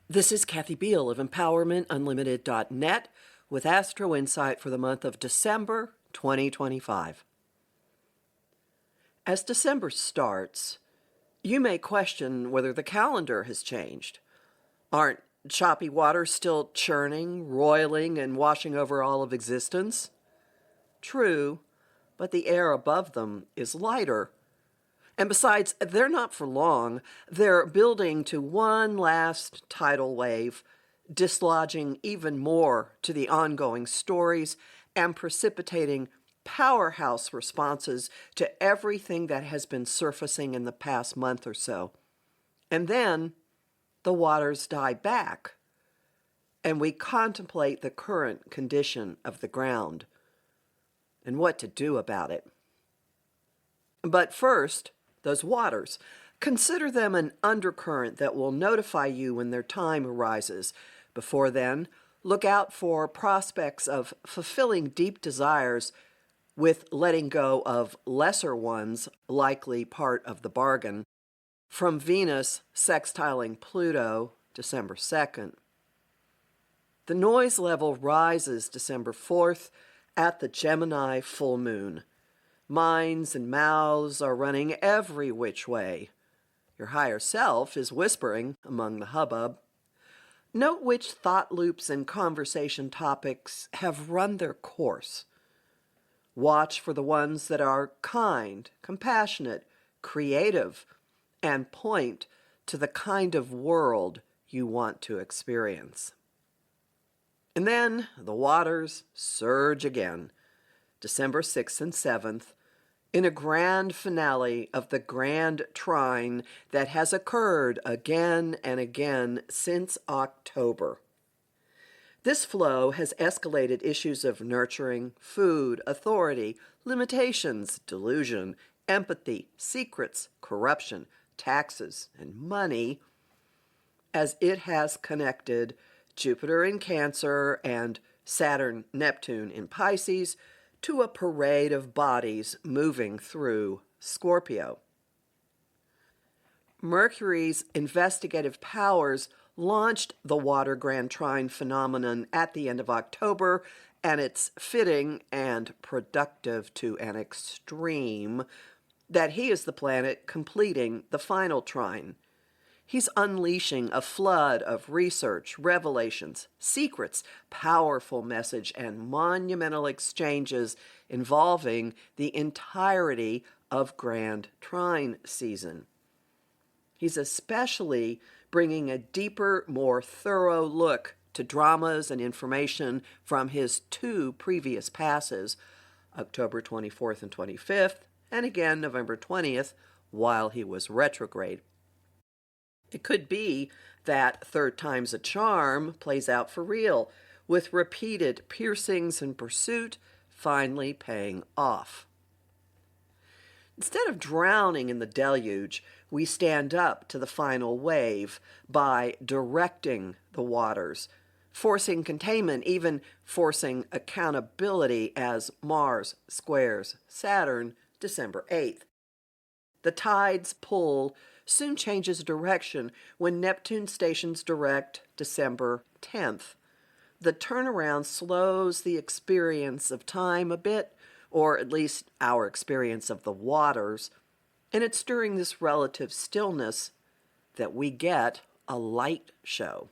This is Kathy Beal of EmpowermentUnlimited.net with Astro Insight for the month of December 2025. As December starts, you may question whether the calendar has changed. Aren't choppy waters still churning, roiling, and washing over all of existence? True, but the air above them is lighter. And besides, they're not for long. They're building to one last tidal wave, dislodging even more to the ongoing stories and precipitating powerhouse responses to everything that has been surfacing in the past month or so. And then the waters die back, and we contemplate the current condition of the ground and what to do about it. But first, those waters. Consider them an undercurrent that will notify you when their time arises. Before then, look out for prospects of fulfilling deep desires with letting go of lesser ones, likely part of the bargain. From Venus sextiling Pluto, December 2nd. The noise level rises December 4th at the Gemini full moon. Minds and mouths are running every which way. Your higher self is whispering among the hubbub. Note which thought loops and conversation topics have run their course. Watch for the ones that are kind, compassionate, creative, and point to the kind of world you want to experience. And then the waters surge again, December 6th and 7th, in a grand finale of the grand trine that has occurred again and again since October. This flow has escalated issues of nurturing, food, authority, limitations, delusion, empathy, secrets, corruption, taxes, and money, as it has connected Jupiter in Cancer and Saturn-Neptune in Pisces to a parade of bodies moving through Scorpio. Mercury's investigative powers launched the water grand trine phenomenon at the end of October, and it's fitting and productive to an extreme that he is the planet completing the final trine. He's unleashing a flood of research, revelations, secrets, powerful message, and monumental exchanges involving the entirety of Grand Trine season. He's especially bringing a deeper, more thorough look to dramas and information from his two previous passes, October 24th and 25th, and again November 20th, while he was retrograde. It could be that third time's a charm plays out for real, with repeated piercings and pursuit finally paying off. Instead of drowning in the deluge, we stand up to the final wave by directing the waters, forcing containment, even forcing accountability as Mars squares Saturn December 8th. The tide's pull soon changes direction when Neptune stations direct December 10th. The turnaround slows the experience of time a bit, or at least our experience of the waters, and it's during this relative stillness that we get a light show.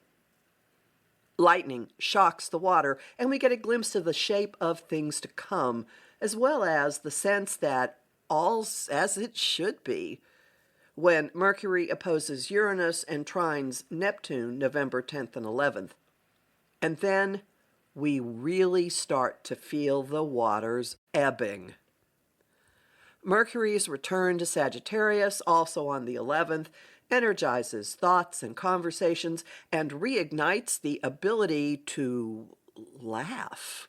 Lightning shocks the water, and we get a glimpse of the shape of things to come, as well as the sense that all's as it should be. When Mercury opposes Uranus and trines Neptune November 10th and 11th. And then we really start to feel the waters ebbing. Mercury's return to Sagittarius, also on the 11th, energizes thoughts and conversations and reignites the ability to laugh.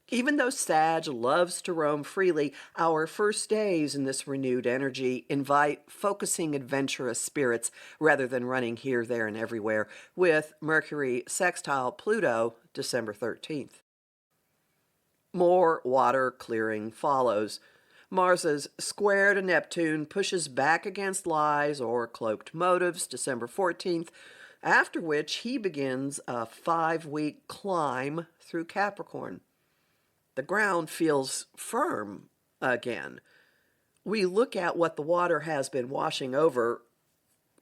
Even though Sag loves to roam freely, our first days in this renewed energy invite focusing adventurous spirits rather than running here, there, and everywhere, with Mercury sextile Pluto December 13th. More water clearing follows. Mars's square to Neptune pushes back against lies or cloaked motives December 14th, after which he begins a 5-week climb through Capricorn. The ground feels firm again. We look at what the water has been washing over,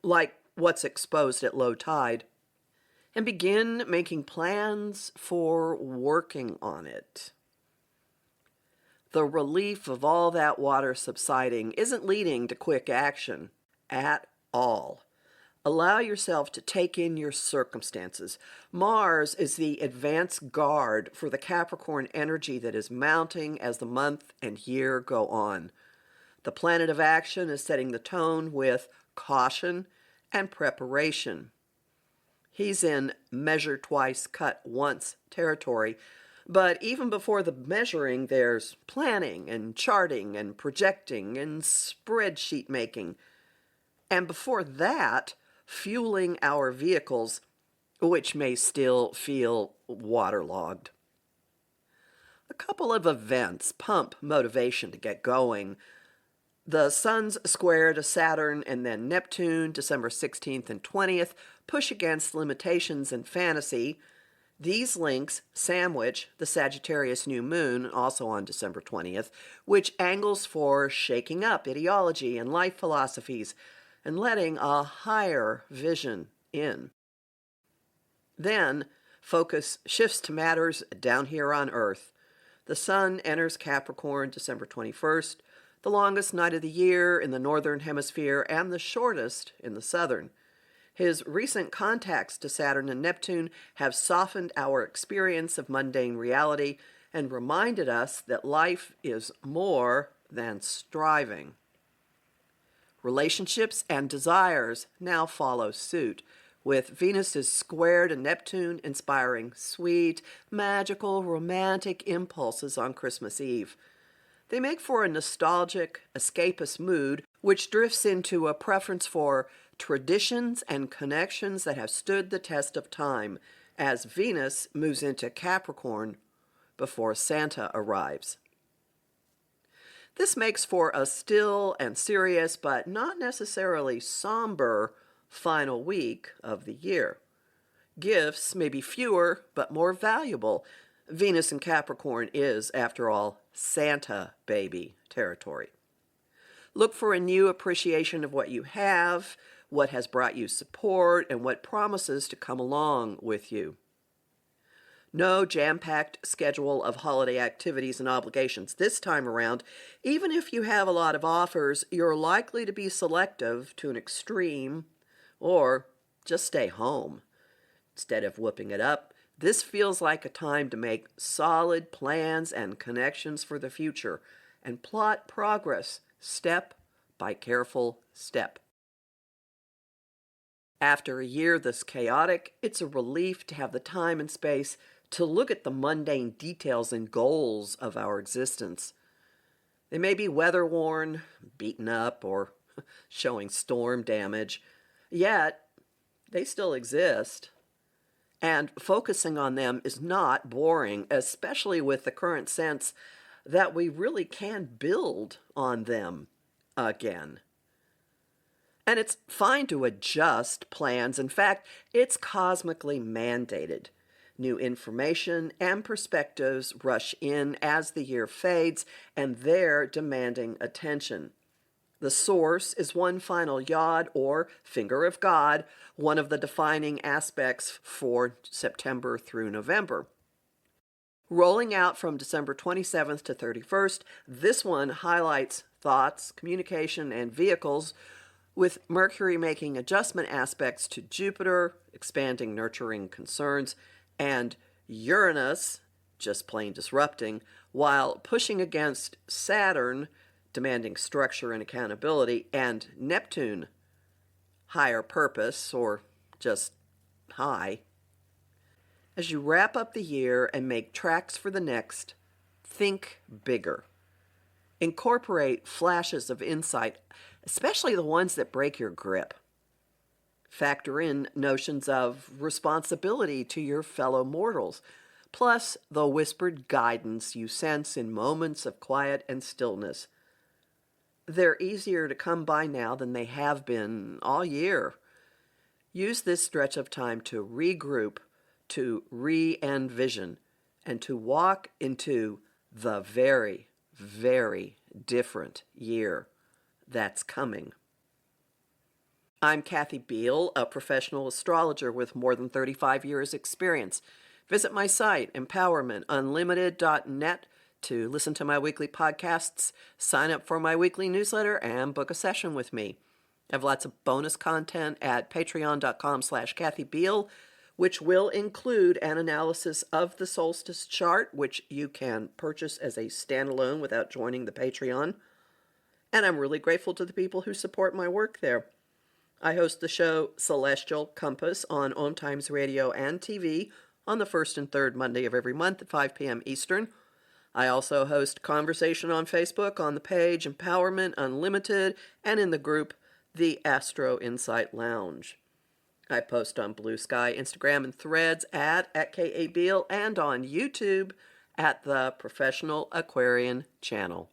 like what's exposed at low tide, and begin making plans for working on it. The relief of all that water subsiding isn't leading to quick action at all. Allow yourself to take in your circumstances. Mars is the advance guard for the Capricorn energy that is mounting as the month and year go on. The planet of action is setting the tone with caution and preparation. He's in measure twice, cut once territory. But even before the measuring, there's planning and charting and projecting and spreadsheet making. And before that, fueling our vehicles, which may still feel waterlogged. A couple of events pump motivation to get going. The Sun's square to Saturn and then Neptune, December 16th and 20th, push against limitations and fantasy. These links sandwich the Sagittarius new moon, also on December 20th, which angles for shaking up ideology and life philosophies and letting a higher vision in. Then, focus shifts to matters down here on Earth. The Sun enters Capricorn December 21st, the longest night of the year in the northern hemisphere and the shortest in the southern. His recent contacts to Saturn and Neptune have softened our experience of mundane reality and reminded us that life is more than striving. Relationships and desires now follow suit, with Venus's square to Neptune inspiring sweet, magical, romantic impulses on Christmas Eve. They make for a nostalgic, escapist mood, which drifts into a preference for traditions and connections that have stood the test of time as Venus moves into Capricorn before Santa arrives. This makes for a still and serious, but not necessarily somber, final week of the year. Gifts may be fewer, but more valuable. Venus in Capricorn is, after all, Santa baby territory. Look for a new appreciation of what you have, what has brought you support, and what promises to come along with you. No jam-packed schedule of holiday activities and obligations this time around. Even if you have a lot of offers, you're likely to be selective to an extreme, or just stay home. Instead of whooping it up, this feels like a time to make solid plans and connections for the future and plot progress step by careful step. After a year this chaotic, it's a relief to have the time and space to look at the mundane details and goals of our existence. They may be weather-worn, beaten up, or showing storm damage, yet they still exist. And focusing on them is not boring, especially with the current sense that we really can build on them again. And it's fine to adjust plans. In fact, it's cosmically mandated. New information and perspectives rush in as the year fades, and they're demanding attention. The source is one final yod or finger of God, one of the defining aspects for September through November. Rolling out from December 27th to 31st, this one highlights thoughts, communication, and vehicles, with Mercury making adjustment aspects to Jupiter, expanding nurturing concerns, and Uranus, just plain disrupting, while pushing against Saturn, demanding structure and accountability, and Neptune, higher purpose, or just high. As you wrap up the year and make tracks for the next, think bigger. Incorporate flashes of insight, especially the ones that break your grip. Factor in notions of responsibility to your fellow mortals, plus the whispered guidance you sense in moments of quiet and stillness. They're easier to come by now than they have been all year. Use this stretch of time to regroup, to re-envision, and to walk into the very, very different year that's coming. I'm Kathy Beal, a professional astrologer with more than 35 years' experience. Visit my site, empowermentunlimited.net, to listen to my weekly podcasts, sign up for my weekly newsletter, and book a session with me. I have lots of bonus content at patreon.com/Kathy Beal, which will include an analysis of the solstice chart, which you can purchase as a standalone without joining the Patreon. And I'm really grateful to the people who support my work there. I host the show Celestial Compass on On Times Radio and TV on the first and third Monday of every month at 5 p.m. Eastern. I also host conversation on Facebook on the page Empowerment Unlimited and in the group The Astro Insight Lounge. I post on Blue Sky, Instagram, and Threads at KA Beal and on YouTube at the Professional Aquarian Channel.